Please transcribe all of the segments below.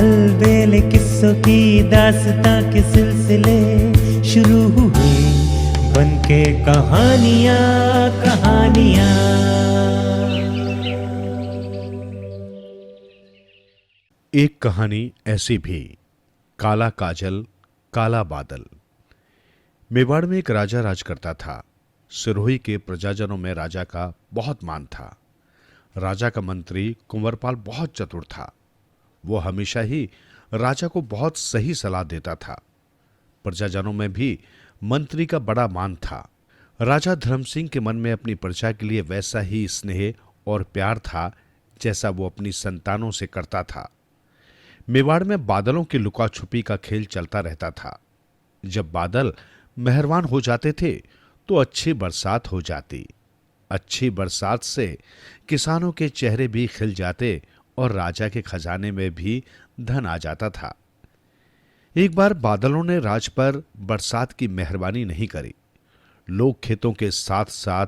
अलबेले किस्सों की दास्तां के सिलसिले शुरू हुए, बनके कहानियां कहानियां। एक कहानी ऐसी भी, काला काजल काला बादल। मेवाड़ में एक राजा राज करता था। सिरोही के प्रजाजनों में राजा का बहुत मान था। राजा का मंत्री कुंवरपाल बहुत चतुर था। वो हमेशा ही राजा को बहुत सही सलाह देता था। प्रजाजनों में भी मंत्री का बड़ा मान था। राजा धर्म सिंह के मन में अपनी प्रजा के लिए वैसा ही स्नेह और प्यार था जैसा वो अपनी संतानों से करता था। मेवाड़ में बादलों की लुका छुपी का खेल चलता रहता था। जब बादल मेहरबान हो जाते थे तो अच्छी बरसात हो जाती। अच्छी बरसात से किसानों के चेहरे भी खिल जाते और राजा के खजाने में भी धन आ जाता था। एक बार बादलों ने राज पर बरसात की मेहरबानी नहीं करी। लोग खेतों के साथ साथ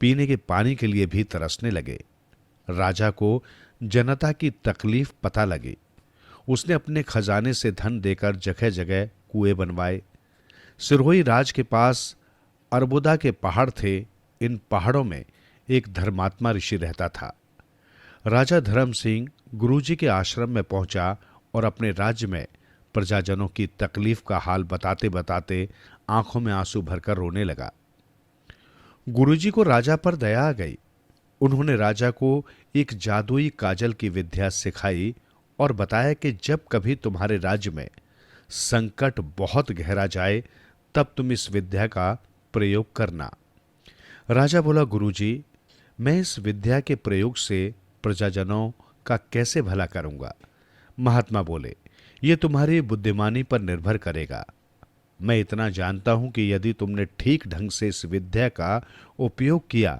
पीने के पानी के लिए भी तरसने लगे। राजा को जनता की तकलीफ पता लगी। उसने अपने खजाने से धन देकर जगह जगह कुएं बनवाए। सिरोही राज के पास अरबुदा के पहाड़ थे। इन पहाड़ों में एक धर्मात्मा ऋषि रहता था। राजा धर्म सिंह गुरुजी के आश्रम में पहुंचा और अपने राज्य में प्रजाजनों की तकलीफ का हाल बताते बताते आंखों में आंसू भरकर रोने लगा। गुरुजी को राजा पर दया आ गई। उन्होंने राजा को एक जादुई काजल की विद्या सिखाई और बताया कि जब कभी तुम्हारे राज्य में संकट बहुत गहरा जाए तब तुम इस विद्या का प्रयोग करना। राजा बोला, गुरुजी, मैं इस विद्या के प्रयोग से प्रजाजनों का कैसे भला करूंगा? महात्मा बोले, यह तुम्हारी बुद्धिमानी पर निर्भर करेगा। मैं इतना जानता हूं कि यदि तुमने ठीक ढंग से इस विद्या का उपयोग किया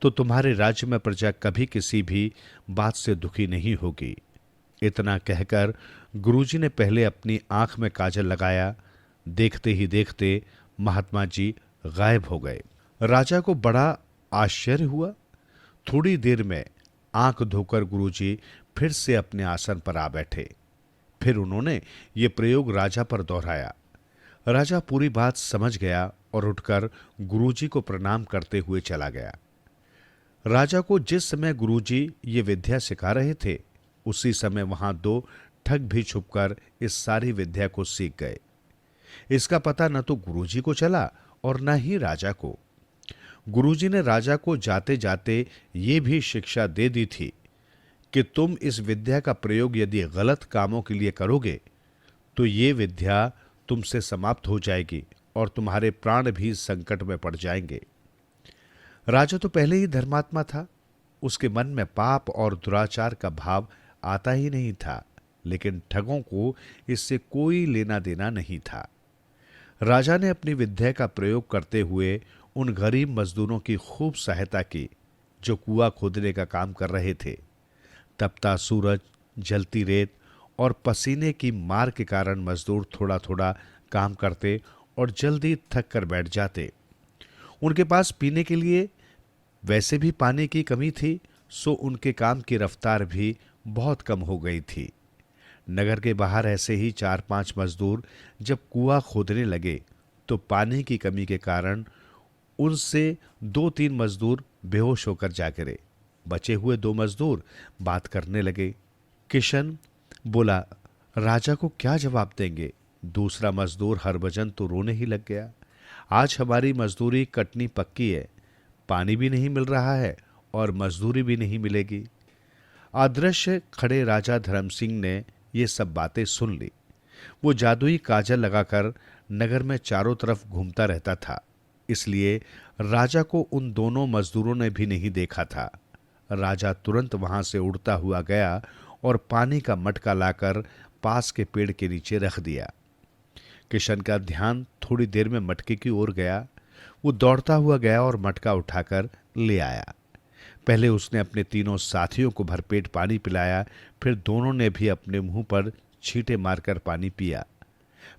तो तुम्हारे राज्य में प्रजा कभी किसी भी बात से दुखी नहीं होगी। इतना कहकर गुरुजी ने पहले अपनी आंख में काजल लगाया। देखते ही देखते महात्मा जी गायब हो गए। राजा को बड़ा आश्चर्य हुआ। थोड़ी देर में आंख धोकर गुरुजी फिर से अपने आसन पर आ बैठे। फिर उन्होंने ये प्रयोग राजा पर दोहराया। राजा पूरी बात समझ गया और उठकर गुरुजी को प्रणाम करते हुए चला गया। राजा को जिस समय गुरुजी ये विद्या सिखा रहे थे उसी समय वहां दो ठग भी छुपकर इस सारी विद्या को सीख गए। इसका पता न तो गुरुजी को चला और न ही राजा को। गुरुजी ने राजा को जाते जाते ये भी शिक्षा दे दी थी कि तुम इस विद्या का प्रयोग यदि गलत कामों के लिए करोगे तो ये विद्या तुमसे समाप्त हो जाएगी और तुम्हारे प्राण भी संकट में पड़ जाएंगे। राजा तो पहले ही धर्मात्मा था। उसके मन में पाप और दुराचार का भाव आता ही नहीं था, लेकिन ठगों को इससे कोई लेना देना नहीं था। राजा ने अपनी विद्या का प्रयोग करते हुए उन गरीब मजदूरों की खूब सहायता की जो कुआं खोदने का काम कर रहे थे। तपता सूरज, जलती रेत और पसीने की मार के कारण मजदूर थोड़ा थोड़ा काम करते और जल्दी थक कर बैठ जाते। उनके पास पीने के लिए वैसे भी पानी की कमी थी, सो उनके काम की रफ्तार भी बहुत कम हो गई थी। नगर के बाहर ऐसे ही 4-5 मजदूर जब कुआं खोदने लगे तो पानी की कमी के कारण उनसे 2-3 मजदूर बेहोश होकर जा गिरे। बचे हुए 2 मजदूर बात करने लगे। किशन बोला, राजा को क्या जवाब देंगे? दूसरा मजदूर हरभजन तो रोने ही लग गया। आज हमारी मजदूरी कटनी पक्की है, पानी भी नहीं मिल रहा है और मजदूरी भी नहीं मिलेगी। अदृश्य खड़े राजा धर्म सिंह ने ये सब बातें सुन ली। वो जादुई काजल लगाकर नगर में चारों तरफ घूमता रहता था, इसलिए राजा को उन दोनों मजदूरों ने भी नहीं देखा था। राजा तुरंत वहां से उड़ता हुआ गया और पानी का मटका लाकर पास के पेड़ के नीचे रख दिया। किशन का ध्यान थोड़ी देर में मटके की ओर गया। वो दौड़ता हुआ गया और मटका उठाकर ले आया। पहले उसने अपने तीनों साथियों को भरपेट पानी पिलाया, फिर दोनों ने भी अपने मुंह पर छींटे मारकर पानी पिया।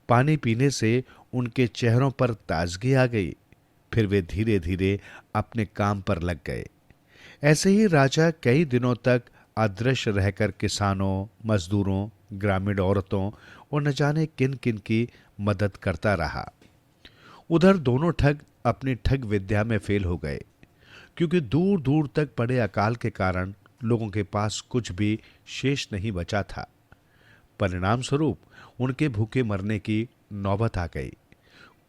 पानी पीने से उनके चेहरों पर ताजगी आ गई। फिर वे धीरे धीरे अपने काम पर लग गए। ऐसे ही राजा कई दिनों तक अदृश्य रहकर किसानों, मजदूरों, ग्रामीण औरतों और न जाने किन किन की मदद करता रहा। उधर दोनों ठग अपनी ठग विद्या में फेल हो गए, क्योंकि दूर दूर तक पड़े अकाल के कारण लोगों के पास कुछ भी शेष नहीं बचा था। परिणाम स्वरूप उनके भूखे मरने की नौबत आ गई।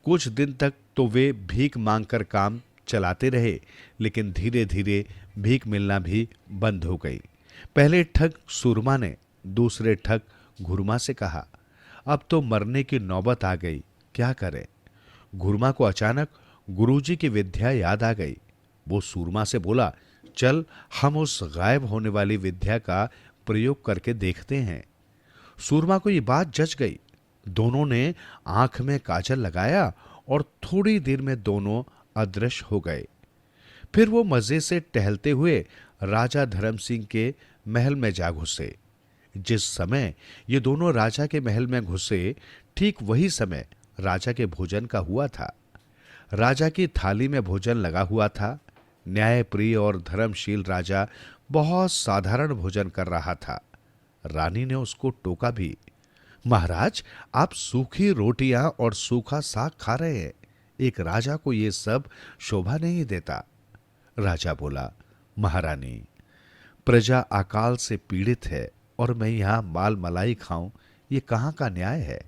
कुछ दिन तक तो वे भीख मांगकर काम चलाते रहे, लेकिन धीरे धीरे भीख मिलना भी बंद हो गई। पहले ठग सूरमा ने दूसरे ठग घुरमा से कहा, अब तो मरने की नौबत आ गई, क्या करें। घुरमा को अचानक गुरुजी की विद्या याद आ गई। वो सूरमा से बोला, चल हम उस गायब होने वाली विद्या का प्रयोग करके देखते हैं। सूरमा को ये बात जच गई। दोनों ने आंख में काजल लगाया और थोड़ी देर में दोनों अदृश्य हो गए। फिर वो मजे से टहलते हुए राजा धर्म सिंह के महल में जा घुसे। जिस समय ये दोनों राजा के महल में घुसे, ठीक वही समय राजा के भोजन का हुआ था। राजा की थाली में भोजन लगा हुआ था। न्यायप्रिय और धर्मशील राजा बहुत साधारण भोजन कर रहा था। रानी ने उसको टोका भी, महाराज आप सूखी रोटियां और सूखा साग खा रहे हैं, एक राजा को ये सब शोभा नहीं देता। राजा बोला, महारानी प्रजा अकाल से पीड़ित है और मैं यहां माल मलाई खाऊं, ये कहां का न्याय है।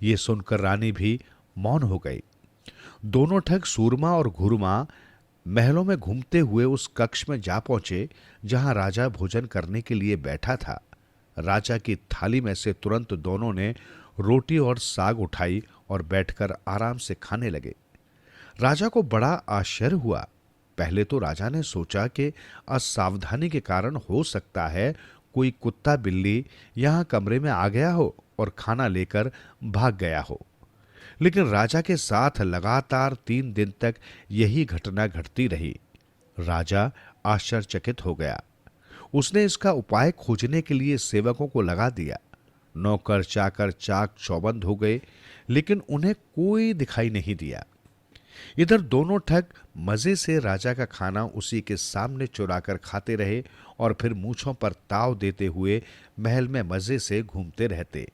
ये सुनकर रानी भी मौन हो गई। दोनों ठग सूरमा और घुरमा महलों में घूमते हुए उस कक्ष में जा पहुंचे जहां राजा भोजन करने के लिए बैठा था। राजा की थाली में से तुरंत दोनों ने रोटी और साग उठाई और बैठकर आराम से खाने लगे। राजा को बड़ा आश्चर्य हुआ। पहले तो राजा ने सोचा कि असावधानी के कारण हो सकता है कोई कुत्ता बिल्ली यहां कमरे में आ गया हो और खाना लेकर भाग गया हो, लेकिन राजा के साथ लगातार 3 दिन तक यही घटना घटती रही। राजा आश्चर्यचकित हो गया। उसने इसका उपाय खोजने के लिए सेवकों को लगा दिया। नौकर चाकर चाक चौबंद हो गए, लेकिन उन्हें कोई दिखाई नहीं दिया। इधर दोनों ठग मजे से राजा का खाना उसी के सामने चुराकर खाते रहे और फिर मूंछों पर ताव देते हुए महल में मजे से घूमते रहते।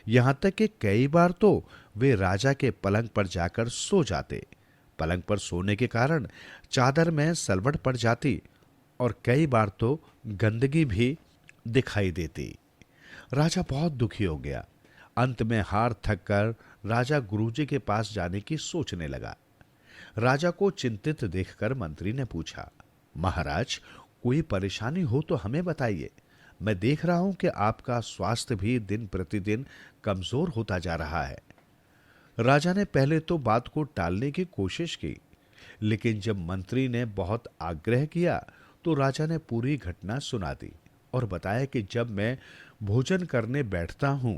यहां तक कि कई बार तो वे राजा के पलंग पर जाकर सो जाते। पलंग पर सोने के कारण चादर में सलवट पड़ जाती और कई बार तो गंदगी भी दिखाई देती। राजा बहुत दुखी हो गया। अंत में हार थक कर राजा गुरुजी के पास जाने की सोचने लगा। राजा को चिंतित देखकर मंत्री ने पूछा, महाराज कोई परेशानी हो तो हमें बताइए। मैं देख रहा हूं कि आपका स्वास्थ्य भी दिन प्रतिदिन कमजोर होता जा रहा है। राजा ने पहले तो बात को टालने की कोशिश की, लेकिन जब मंत्री ने बहुत आग्रह किया तो राजा ने पूरी घटना सुना दी और बताया कि जब मैं भोजन करने बैठता हूं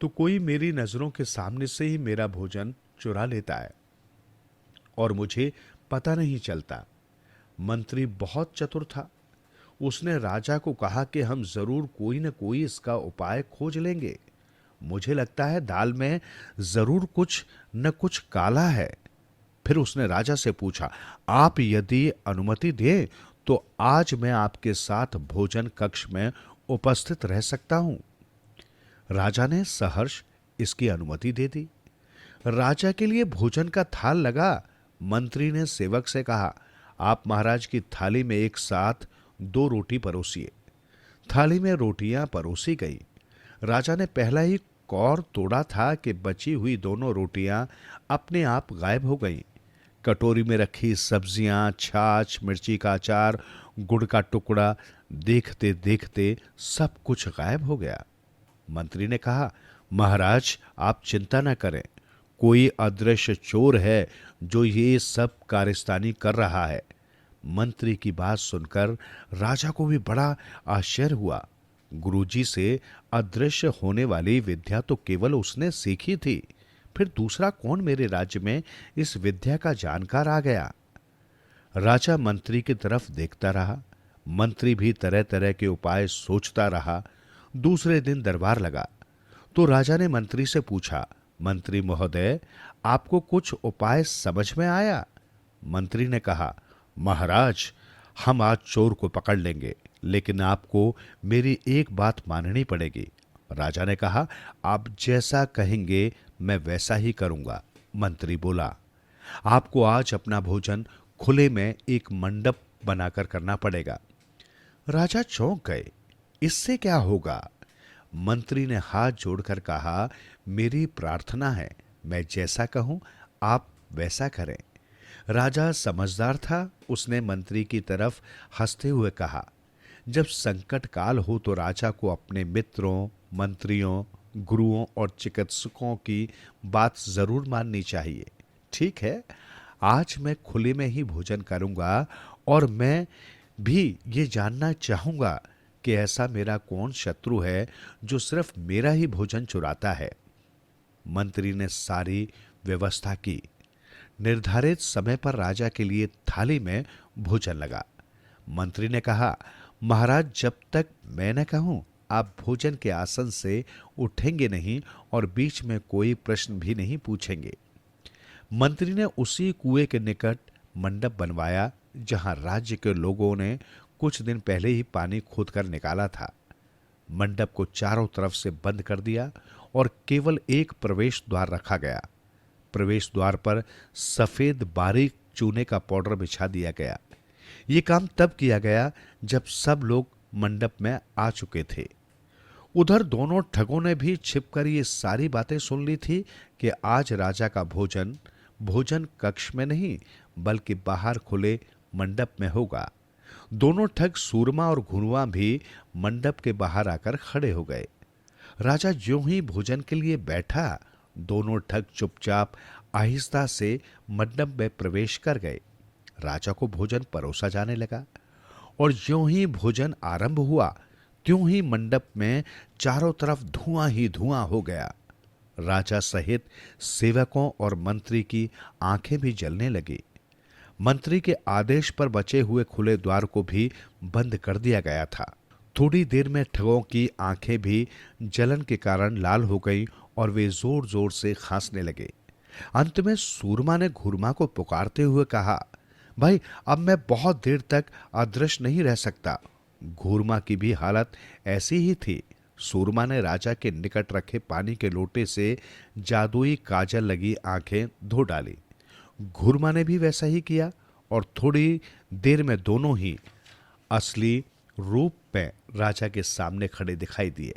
तो कोई मेरी नजरों के सामने से ही मेरा भोजन चुरा लेता है और मुझे पता नहीं चलता। मंत्री बहुत चतुर था। उसने राजा को कहा कि हम जरूर कोई न कोई इसका उपाय खोज लेंगे। मुझे लगता है दाल में जरूर कुछ न कुछ काला है। फिर उसने राजा से पूछा, आप यदि अनुमति दें तो आज मैं आपके साथ भोजन कक्ष में उपस्थित रह सकता हूं। राजा ने सहर्ष इसकी अनुमति दे दी। राजा के लिए भोजन का थाल लगा। मंत्री ने सेवक से कहा, आप महाराज की थाली में एक साथ 2 रोटी परोसिए। थाली में रोटियां परोसी गई। राजा ने पहला ही कौर तोड़ा था कि बची हुई दोनों रोटियां अपने आप गायब हो गईं। कटोरी में रखी सब्जियां, छाछ, मिर्ची का अचार, गुड़ का टुकड़ा, देखते देखते सब कुछ गायब हो गया। मंत्री ने कहा, महाराज आप चिंता न करें, कोई अदृश्य चोर है जो ये सब कारस्तानी कर रहा है। मंत्री की बात सुनकर राजा को भी बड़ा आश्चर्य हुआ। गुरुजी से अदृश्य होने वाली विद्या तो केवल उसने सीखी थी, फिर दूसरा कौन मेरे राज्य में इस विद्या का जानकार आ गया। राजा मंत्री की तरफ देखता रहा। मंत्री भी तरह तरह के उपाय सोचता रहा। दूसरे दिन दरबार लगा तो राजा ने मंत्री से पूछा, मंत्री महोदय आपको कुछ उपाय समझ में आया? मंत्री ने कहा, महाराज हम आज चोर को पकड़ लेंगे, लेकिन आपको मेरी एक बात माननी पड़ेगी। राजा ने कहा, आप जैसा कहेंगे मैं वैसा ही करूंगा। मंत्री बोला, आपको आज अपना भोजन खुले में एक मंडप बनाकर करना पड़ेगा। राजा चौंक गए, इससे क्या होगा? मंत्री ने हाथ जोड़कर कहा, मेरी प्रार्थना है, मैं जैसा कहूं आप वैसा करें। राजा समझदार था, उसने मंत्री की तरफ हंसते हुए कहा, जब संकट काल हो तो राजा को अपने मित्रों, मंत्रियों, गुरुओं और चिकित्सकों की बात जरूर माननी चाहिए। ठीक है, आज मैं खुले में ही भोजन करूंगा और मैं भी ये जानना चाहूंगा कि ऐसा मेरा कौन शत्रु है जो सिर्फ मेरा ही भोजन चुराता है। मंत्री ने सारी व्यवस्था की। निर्धारित समय पर राजा के लिए थाली में भोजन लगा। मंत्री ने कहा, महाराज, जब तक मैं न कहूं आप भोजन के आसन से उठेंगे नहीं और बीच में कोई प्रश्न भी नहीं पूछेंगे। मंत्री ने उसी कुएं के निकट मंडप बनवाया जहां राज्य के लोगों ने कुछ दिन पहले ही पानी खोदकर निकाला था। मंडप को चारों तरफ से बंद कर दिया और केवल एक प्रवेश द्वार रखा गया। प्रवेश द्वार पर सफेद बारीक चूने का पाउडर बिछा दिया गया। ये काम तब किया गया जब सब लोग मंडप में आ चुके थे। उधर दोनों ठगों ने भी छिपकर ये सारी बातें सुन ली थी कि आज राजा का भोजन कक्ष में नहीं बल्कि बाहर खुले मंडप में होगा। दोनों ठग सूरमा और घुनुआ भी मंडप के बाहर आकर खड़े हो गए। राजा ज्यों ही भोजन के लिए बैठा, दोनों ठग चुपचाप आहिस्ता से मंडप में प्रवेश कर गए। राजा को भोजन परोसा जाने लगा और ज्यों ही भोजन आरंभ हुआ त्यों ही मंडप में चारों तरफ धुआं ही धुआं हो गया। राजा सहित सेवकों और मंत्री की आंखें भी जलने लगी। मंत्री के आदेश पर बचे हुए खुले द्वार को भी बंद कर दिया गया था। थोड़ी देर में ठगों की आंखें भी जलन के कारण लाल हो गईं और वे जोर जोर से खांसने लगे। अंत में सूरमा ने घुरमा को पुकारते हुए कहा, भाई, अब मैं बहुत देर तक अदृश्य नहीं रह सकता। घुरमा की भी हालत ऐसी ही थी। सूरमा ने राजा के निकट रखे पानी के लोटे से जादुई काजल लगी आंखें धो डाली। घुरमा ने भी वैसा ही किया और थोड़ी देर में दोनों ही असली रूप में राजा के सामने खड़े दिखाई दिए।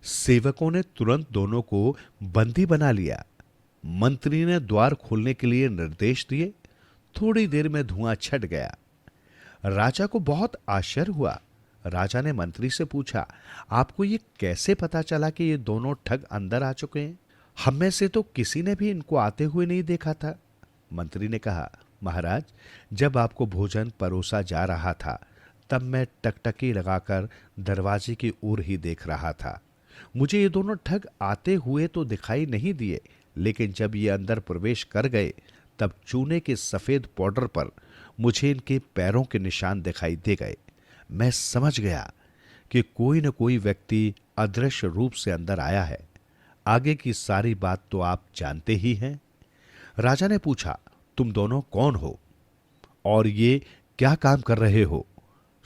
सेवकों ने तुरंत दोनों को बंदी बना लिया। मंत्री ने द्वार खोलने के लिए निर्देश दिए। थोड़ी देर में धुआं छट गया। राजा को बहुत आश्चर्य हुआ। राजा ने मंत्री से पूछा, आपको ये कैसे पता चला कि ये दोनों ठग अंदर आ चुके हैं? हम में से तो किसी ने भी इनको आते हुए नहीं देखा था। मंत्री ने कहा, महाराज, जब आपको भोजन परोसा जा रहा था तब मैं टकटकी लगाकर दरवाजे की ओर ही देख रहा था। मुझे ये दोनों ठग आते हुए तो दिखाई नहीं दिए, लेकिन जब ये अंदर प्रवेश कर गए तब चूने के सफेद पाउडर पर मुझे इनके पैरों के निशान दिखाई दे गए। मैं समझ गया कि कोई न कोई व्यक्ति अदृश्य रूप से अंदर आया है। आगे की सारी बात तो आप जानते ही हैं। राजा ने पूछा, तुम दोनों कौन हो और ये क्या काम कर रहे हो?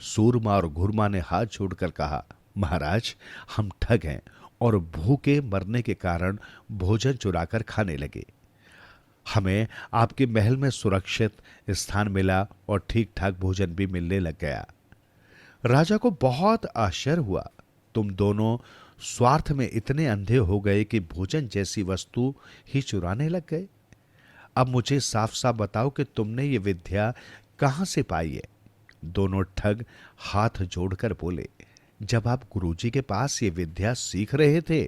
सूरमा और घुरमा ने हाथ जोड़कर कहा, महाराज, हम ठग हैं और भूखे मरने के कारण भोजन चुराकर खाने लगे। हमें आपके महल में सुरक्षित स्थान मिला और ठीक ठाक भोजन भी मिलने लग गया। राजा को बहुत आश्चर्य हुआ। तुम दोनों स्वार्थ में इतने अंधे हो गए कि भोजन जैसी वस्तु ही चुराने लग गए। अब मुझे साफ साफ बताओ कि तुमने ये विद्या कहां से पाई है? दोनों ठग हाथ जोड़कर बोले, जब आप गुरुजी के पास ये विद्या सीख रहे थे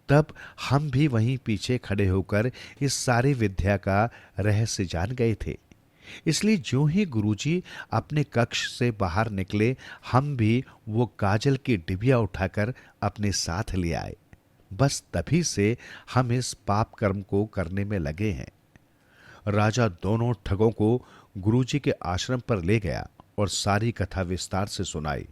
तब हम भी वहीं पीछे खड़े होकर इस सारी विद्या का रहस्य जान गए थे। इसलिए जो ही गुरुजी अपने कक्ष से बाहर निकले, हम भी वो काजल की डिबिया उठाकर अपने साथ ले आए। बस तभी से हम इस पाप कर्म को करने में लगे हैं। राजा दोनों ठगों को गुरुजी के आश्रम पर ले गया और सारी कथा विस्तार से सुनाई।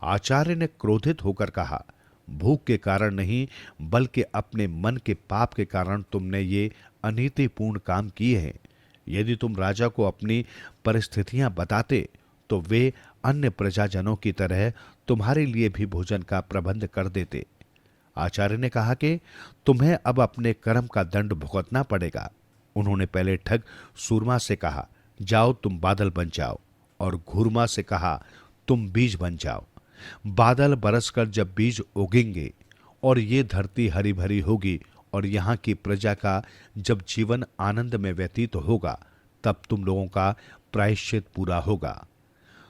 आचार्य ने क्रोधित होकर कहा, भूख के कारण नहीं बल्कि अपने मन के पाप के कारण तुमने ये अनीतिपूर्ण काम किए हैं। यदि तुम राजा को अपनी परिस्थितियां बताते तो वे अन्य प्रजाजनों की तरह तुम्हारे लिए भी भोजन का प्रबंध कर देते। आचार्य ने कहा कि तुम्हें अब अपने कर्म का दंड भुगतना पड़ेगा। उन्होंने पहले ठग सूरमा से कहा, जाओ तुम बादल बन जाओ, और घूरमा से कहा, तुम बीज बन जाओ। बादल बरसकर जब बीज उगेंगे और ये धरती हरी भरी होगी और यहाँ की प्रजा का जब जीवन आनंद में व्यतीत होगा, तब तुम लोगों का प्रायश्चित पूरा होगा।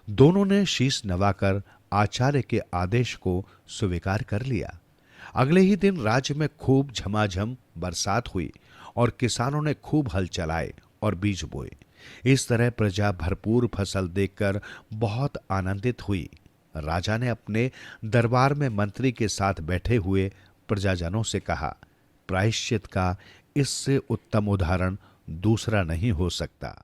दोनों ने शीश नवाकर आचार्य के आदेश को स्वीकार कर लिया। अगले ही दिन राज्य में खूब झमाझम बरसात हुई और किसानों ने खूब हल चलाए और बीज बोए। इस तरह प्रजा भरपूर फसल देखकर बहुत आनंदित हुई। राजा ने अपने दरबार में मंत्री के साथ बैठे हुए प्रजाजनों से कहा, प्रायश्चित का इससे उत्तम उदाहरण दूसरा नहीं हो सकता।